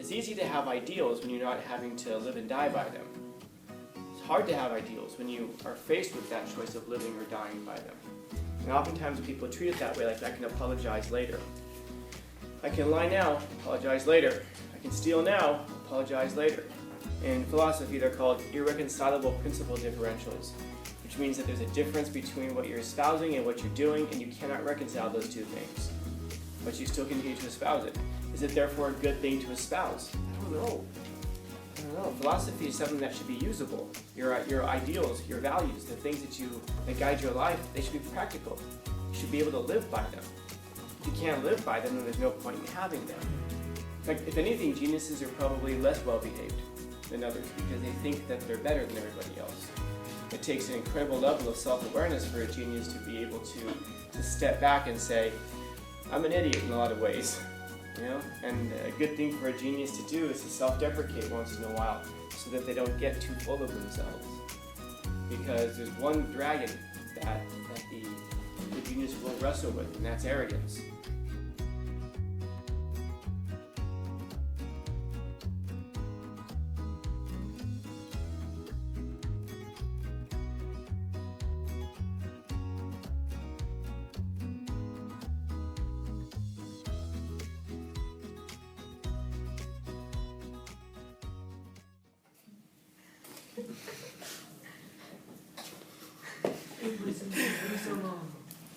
It's easy to have ideals when you're not having to live and die by them. It's hard to have ideals when you are faced with that choice of living or dying by them. And oftentimes people treat it that way, like I can apologize later. I can lie now, apologize later. I can steal now, apologize later. In philosophy, they're called irreconcilable principle differentials, which means that there's a difference between what you're espousing and what you're doing, and you cannot reconcile those two things. But you still continue to espouse it. Is it therefore a good thing to espouse? I don't know. Philosophy is something that should be usable. Your ideals, your values, the things that guide your life, they should be practical. You should be able to live by them. If you can't live by them, then there's no point in having them. In fact, if anything, geniuses are probably less well-behaved than others because they think that they're better than everybody else. It takes an incredible level of self-awareness for a genius to be able to step back and say, I'm an idiot in a lot of ways. And a good thing for a genius to do is to self-deprecate once in a while so that they don't get too full of themselves. Because there's one dragon that the genius will wrestle with, and that's arrogance.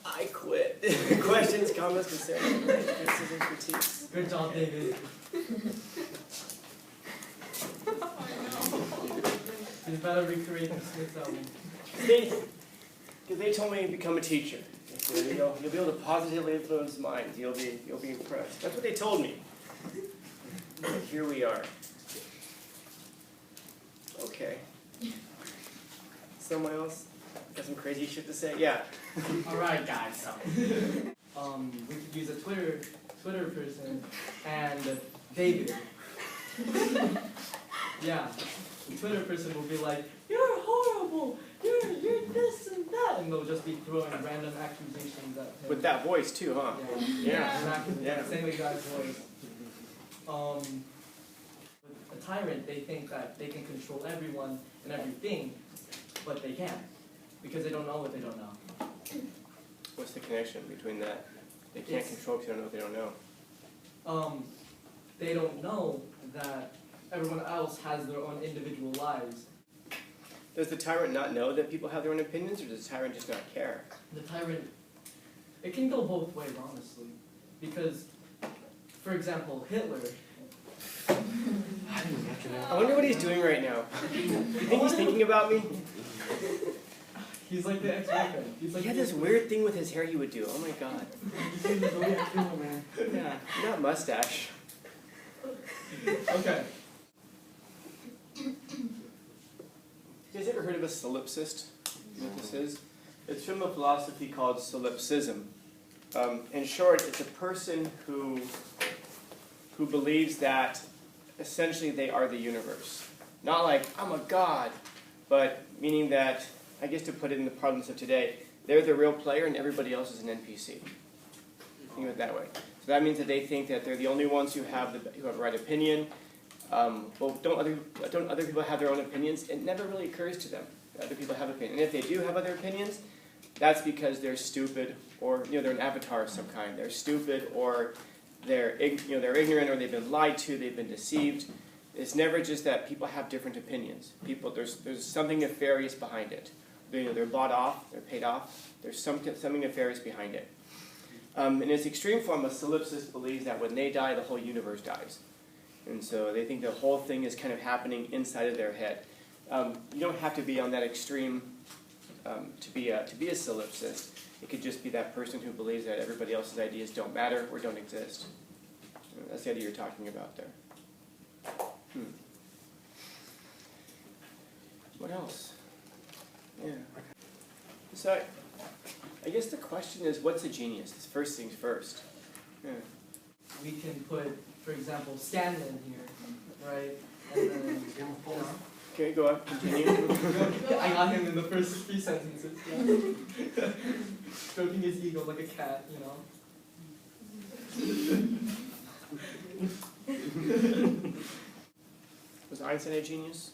I quit. Questions, comments, concerns, criticism, critiques. Good job, David. You better recreate the Smith album. Because they told me to become a teacher. They said, you'll be able to positively influence minds. You'll be impressed. That's what they told me. And here we are. Okay. Someone else got some crazy shit to say? Yeah. Alright guys, so we could use a Twitter person and David. Yeah. The Twitter person will be like, you're horrible, you're this and that, and they'll just be throwing random accusations at him. With that voice too, huh? Yeah. Exactly. Yeah. Same exact voice. With a tyrant, they think that they can control everyone and everything, but they can't. Because they don't know what they don't know. What's the connection between that? They can't control because they don't know what they don't know. They don't know that everyone else has their own individual lives. Does the tyrant not know that people have their own opinions, or does the tyrant just not care? The tyrant, it can go both ways, honestly. Because, for example, Hitler. I wonder what he's doing right now. Do you think he's thinking about me? He's like the ex-boyfriend. He had this weird thing with his hair he would do. Oh my god. Yeah, not mustache. Okay. You guys ever heard of a solipsist? You know what this is? It's from a philosophy called solipsism. In short, it's a person who believes that essentially they are the universe. Not like, I'm a god, but meaning that, I guess to put it in the parlance of today, they're the real player and everybody else is an NPC. Think of it that way. So that means that they think that they're the only ones who have the right opinion. Well, don't other people have their own opinions? It never really occurs to them that other people have opinions. And if they do have other opinions, that's because they're stupid, or they're an avatar of some kind. They're stupid, or they're ignorant, or they've been lied to, they've been deceived. It's never just that people have different opinions. There's something nefarious behind it. They're bought off, they're paid off. There's something nefarious behind it. In its extreme form, a solipsist believes that when they die, the whole universe dies. And so they think the whole thing is kind of happening inside of their head. You don't have to be on that extreme to be a solipsist. It could just be that person who believes that everybody else's ideas don't matter or don't exist. That's the idea you're talking about there. What else? Yeah. So I guess the question is, what's a genius? It's first things first. Yeah. We can put, for example, Scanlan here, right? And then, Okay, go on, continue. I got him in the first 3 sentences. Yeah. Stroking his ego like a cat, Was Einstein a genius?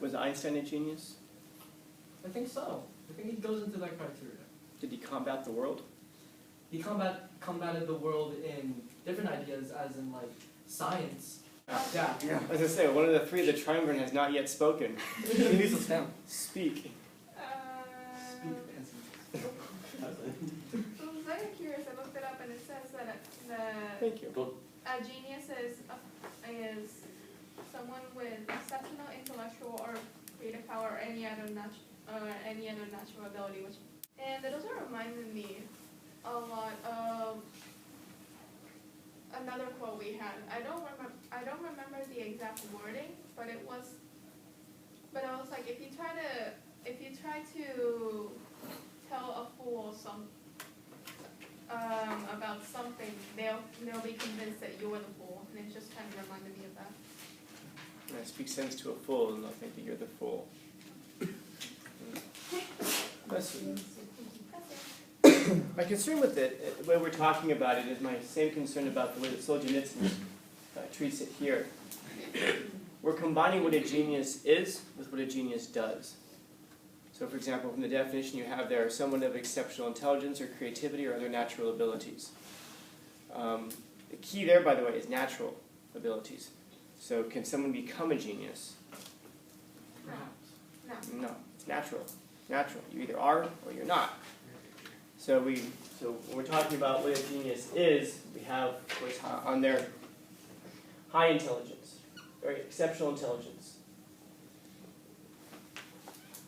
Was Einstein a genius? I think so. I think he goes into that criteria. Did he combat the world? He combated the world in different ideas, as in like science. Yeah. As I say, one of the three, the triumvirate, has not yet spoken. He needs to stand. Speak. Speak, Nancy. So I was very curious. I looked it up, and it says that Thank you. a genius is someone with exceptional intellectual or creative power or any other natural ability. And it also reminded me a lot of another quote we had. I don't remember the exact wording, but I was like, if you try to tell a fool about something, they'll be convinced that you're the fool, and it just kind of reminded me of that. When I speak sense to a fool, and they'll think that you're the fool. My concern with it, the way we're talking about it, is my same concern about the way that Solzhenitsyn treats it here. We're combining what a genius is with what a genius does. So, for example, from the definition you have there, someone of exceptional intelligence or creativity or other natural abilities. The key there, by the way, is natural abilities. So, can someone become a genius? No. No, it's natural. Natural. You either are or you're not. So when we're talking about what a genius is, we have, of course, on there, high intelligence, very exceptional intelligence,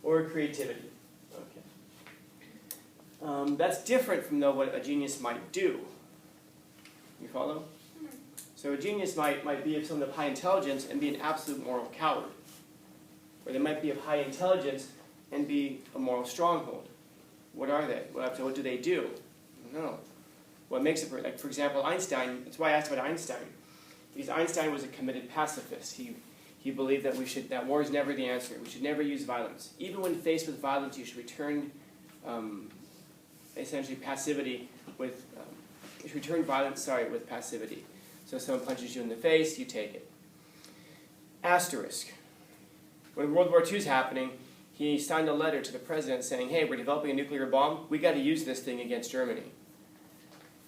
or creativity. Okay. That's different from what a genius might do. You follow? Mm-hmm. So a genius might be of someone of high intelligence and be an absolute moral coward, or they might be of high intelligence and be a moral stronghold. What are they? What do they do? No. What makes it, like, for example, Einstein, that's why I asked about Einstein. Because Einstein was a committed pacifist. He believed that war is never the answer. We should never use violence. Even when faced with violence, you should return essentially passivity with, you should return violence, with passivity. So if someone punches you in the face, you take it. Asterisk. When World War II is happening, he signed a letter to the president saying, hey, we're developing a nuclear bomb. We got to use this thing against Germany.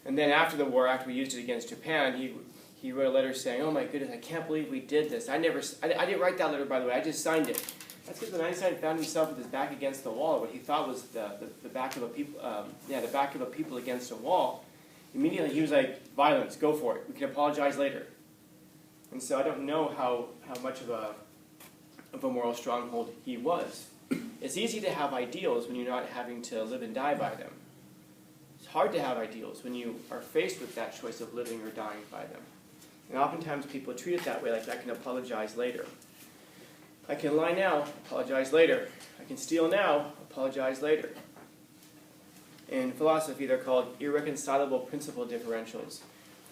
And then after the war, after we used it against Japan, he wrote a letter saying, oh my goodness, I can't believe we did this. I didn't write that letter, by the way. I just signed it. That's because when Einstein found himself with his back against the wall, what he thought was the back of a people against a wall, immediately he was like, violence, go for it. We can apologize later. And so I don't know how much of a moral stronghold he was. It's easy to have ideals when you're not having to live and die by them. It's hard to have ideals when you are faced with that choice of living or dying by them. And oftentimes people treat it that way, like I can apologize later. I can lie now, apologize later. I can steal now, apologize later. In philosophy, they're called irreconcilable principle differentials,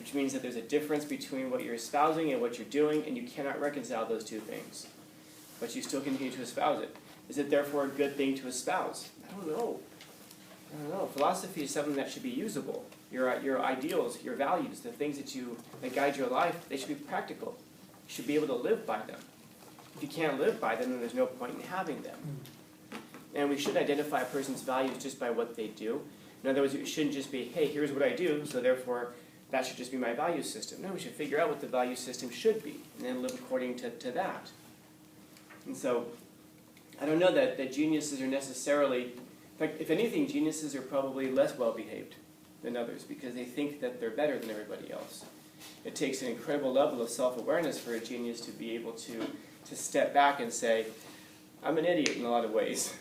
which means that there's a difference between what you're espousing and what you're doing, and you cannot reconcile those two things. But you still continue to espouse it. Is it therefore a good thing to espouse? I don't know. Philosophy is something that should be usable. Your ideals, your values, the things that guide your life, they should be practical. You should be able to live by them. If you can't live by them, then there's no point in having them. And we shouldn't identify a person's values just by what they do. In other words, it shouldn't just be, hey, here's what I do, so therefore that should just be my value system. No, we should figure out what the value system should be, and then live according to that. And so, I don't know that geniuses are necessarily, in fact, if anything, geniuses are probably less well-behaved than others because they think that they're better than everybody else. It takes an incredible level of self-awareness for a genius to be able to step back and say, I'm an idiot in a lot of ways.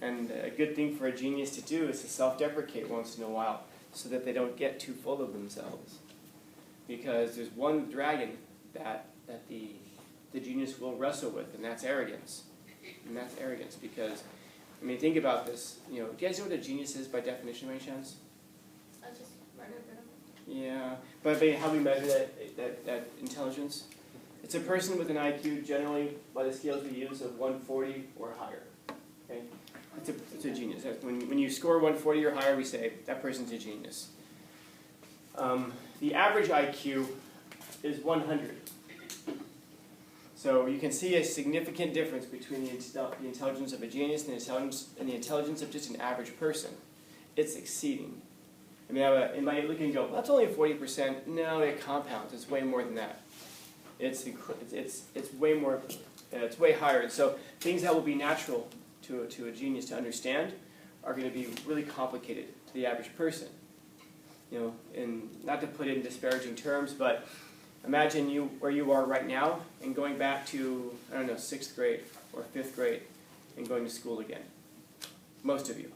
And a good thing for a genius to do is to self-deprecate once in a while so that they don't get too full of themselves. Because there's one dragon that the genius will wrestle with, and that's arrogance. And that's arrogance because, think about this. Do you guys know what a genius is by definition, by any chance? I just read it. Yeah, but how we measure that intelligence? It's a person with an IQ generally, by the scales we use, of 140 or higher. Okay, it's a genius. When you score 140 or higher, we say that person's a genius. The average IQ is 100. So you can see a significant difference between the intelligence of a genius and the intelligence of just an average person. It's exceeding. I mean, it might look and go, well, that's only 40%. No, it compounds. It's way more than that. It's way more. It's way higher. And so things that will be natural to a genius to understand are going to be really complicated to the average person. You know, and not to put it in disparaging terms, but imagine where you are right now and going back to, I don't know, 6th grade or 5th grade and going to school again. Most of you.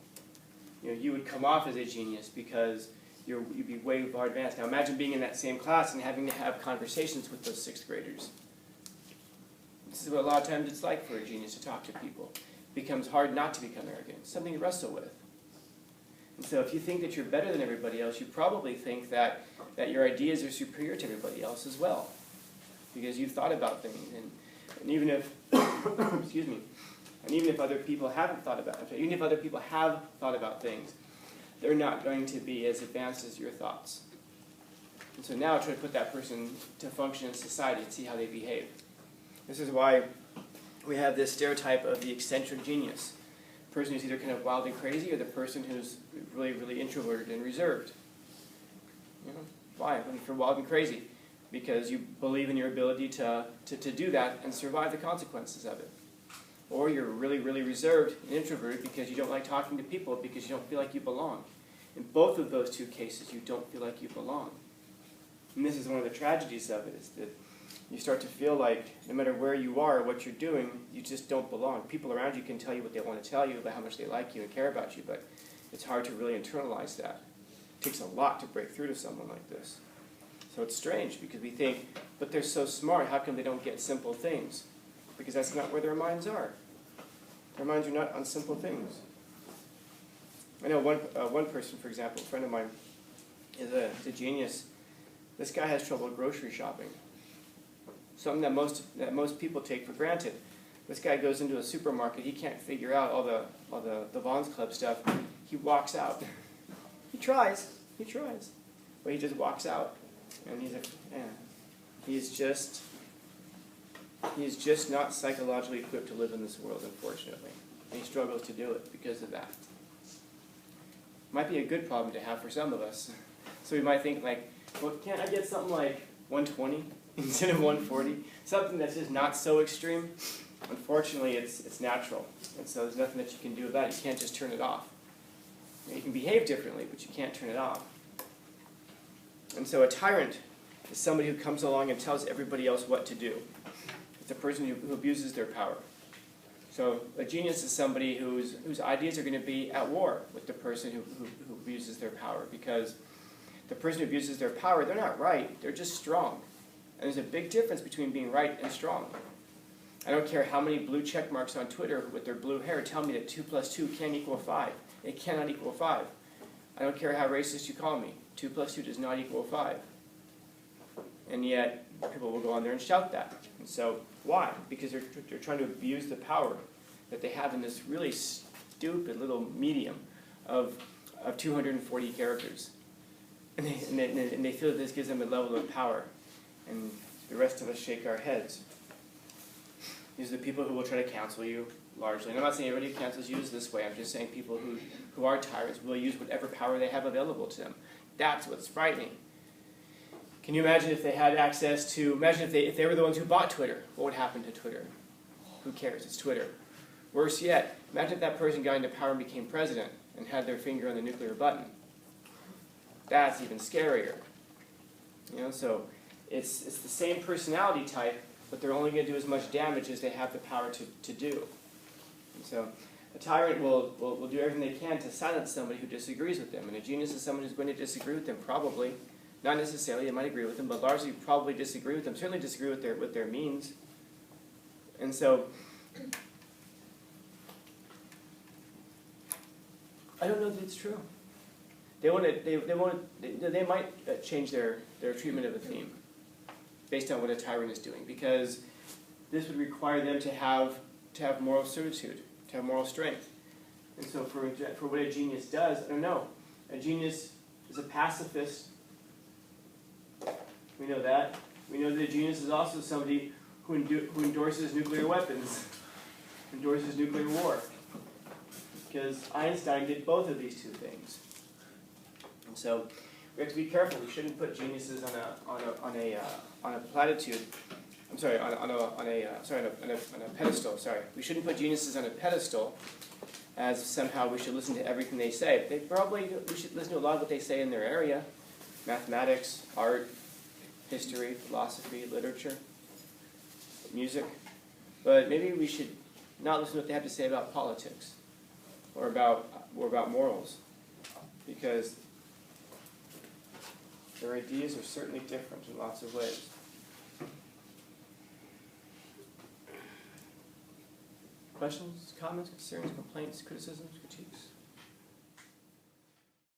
You know, you would come off as a genius because you'd be way far advanced. Now imagine being in that same class and having to have conversations with those 6th graders. This is what a lot of times it's like for a genius to talk to people. It becomes hard not to become arrogant. It's something to wrestle with. And so if you think that you're better than everybody else, you probably think that your ideas are superior to everybody else as well. Because you've thought about things. And even if, excuse me, and even if other people haven't thought about it, even if other people have thought about things, they're not going to be as advanced as your thoughts. And so now try to put that person to function in society and see how they behave. This is why we have this stereotype of the eccentric genius. The person who's either kind of wild and crazy or the person who's really, really introverted and reserved. You know, why? When you're wild and crazy, because you believe in your ability to do that and survive the consequences of it. Or you're really, really reserved and introverted because you don't like talking to people because you don't feel like you belong. In both of those two cases, you don't feel like you belong. And this is one of the tragedies of it, is that you start to feel like no matter where you are or what you're doing, you just don't belong. People around you can tell you what they want to tell you about how much they like you and care about you, but it's hard to really internalize that. It takes a lot to break through to someone like this. So it's strange because we think, but they're so smart, how come they don't get simple things? Because that's not where their minds are. Their minds are not on simple things. I know one person, for example, a friend of mine, is a genius. This guy has trouble grocery shopping. Something that most people take for granted. This guy goes into a supermarket, he can't figure out all the Vons Club stuff. He walks out. He tries, but he just walks out. And he's just not psychologically equipped to live in this world, unfortunately. And he struggles to do it because of that. Might be a good problem to have for some of us. So we might think like, well, can't I get something like 120 instead of 140? Something that's just not so extreme. Unfortunately, it's natural. And so there's nothing that you can do about it. You can't just turn it off. You can behave differently, but you can't turn it off. And so a tyrant is somebody who comes along and tells everybody else what to do. It's a person who abuses their power. So a genius is somebody whose ideas are going to be at war with the person who abuses their power, because the person who abuses their power, they're not right, they're just strong. And there's a big difference between being right and strong. I don't care how many blue check marks on Twitter with their blue hair tell me that 2 + 2 can't equal 5. It cannot equal 5. I don't care how racist you call me. 2 + 2 does not equal 5. And yet, people will go on there and shout that. And so, why? Because they're trying to abuse the power that they have in this really stupid little medium of 240 characters. And they feel that this gives them a level of power. And the rest of us shake our heads. These are the people who will try to cancel you, largely. And I'm not saying everybody who cancels you is this way. I'm just saying people who are tyrants will use whatever power they have available to them. That's what's frightening. Can you imagine if they had access to, imagine if they were the ones who bought Twitter, what would happen to Twitter? Who cares? It's Twitter. Worse yet, imagine if that person got into power and became president and had their finger on the nuclear button. That's even scarier. You know, so it's the same personality type, but they're only going to do as much damage as they have the power to do. And so a tyrant will do everything they can to silence somebody who disagrees with them. And a genius is someone who's going to disagree with them, probably. Not necessarily, they might agree with them, but largely probably disagree with them. Certainly disagree with their means. And so I don't know that it's true. They might change their treatment of a theme based on what a tyrant is doing, because this would require them to have moral certitude, to have moral strength. And so for what a genius does, I don't know. A genius is a pacifist. We know that. We know that a genius is also somebody who endorses nuclear weapons, endorses nuclear war. Because Einstein did both of these two things. And so we have to be careful. We shouldn't put geniuses on a platitude. I'm sorry, on a pedestal. Sorry, we shouldn't put geniuses on a pedestal as somehow we should listen to everything they say. We should listen to a lot of what they say in their area: mathematics, art, history, philosophy, literature, music. But maybe we should not listen to what they have to say about politics or about morals, because their ideas are certainly different in lots of ways. Questions, comments, concerns, complaints, criticisms, critiques?